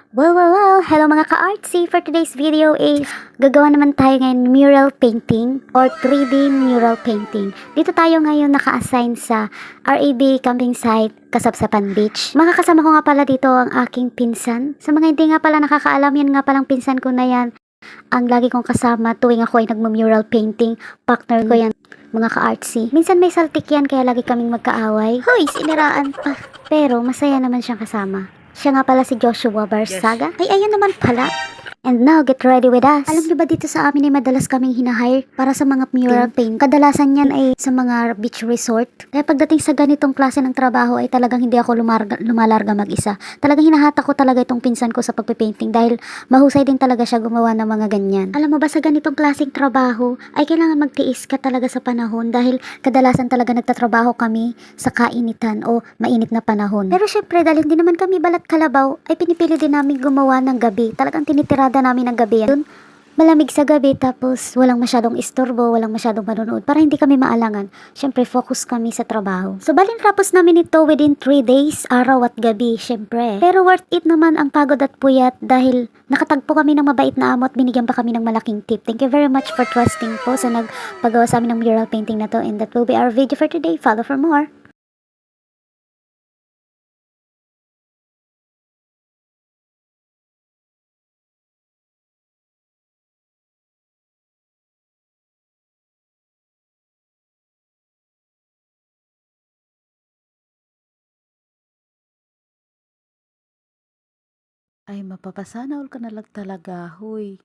Well, hello mga ka-artsy! For today's video is gagawa naman tayo ngayon mural painting or 3D mural painting. Dito tayo ngayon naka-assign sa RAB camping site, Kasabsapan Beach. Makakasama ko nga pala dito ang aking pinsan. Sa mga hindi nga pala nakakaalam, yan nga palang pinsan ko na yan. Ang lagi kong kasama tuwing ako ay nagmural painting. Partner ko yan, mga ka-artsy. Minsan may saltik yan kaya lagi kaming magkaaway. Hoy, siniraan pa! Pero masaya naman siyang kasama. Siya nga pala si Joshua Barsaga. Ay, ayun naman pala. And now, get ready with us. Alam niyo ba dito sa amin ay madalas kaming hinahire para sa mga mural paint. Kadalasan yan ay sa mga beach resort. Kaya pagdating sa ganitong klase ng trabaho ay talagang hindi ako lumalarga mag-isa. Talagang hinahata ko talaga itong pinsan ko sa pagpipainting dahil mahusay din talaga siya gumawa ng mga ganyan. Alam mo ba sa ganitong klaseng trabaho ay kailangan magtiis ka talaga sa panahon dahil kadalasan talaga nagtatrabaho kami sa kainitan o mainit na panahon. Pero syempre dahil hindi naman kami balat kalabaw ay pinipili din namin gumawa ng gabi. Talagang tinitirada namin ng gabi yan. Malamig sa gabi tapos walang masyadong istorbo, walang masyadong manonood para hindi kami maalangan. Syempre focus kami sa trabaho. So balin tapos namin ito within 3 days, araw at gabi syempre. Pero worth it naman ang pagod at puyat dahil nakatagpo kami ng mabait na amo at binigyan pa kami ng malaking tip. Thank you very much for trusting po sa nagpagawa sa amin ng mural painting na to, and that will be our video for today. Follow for more. Ay mapapasana all ka na lang talaga, huy.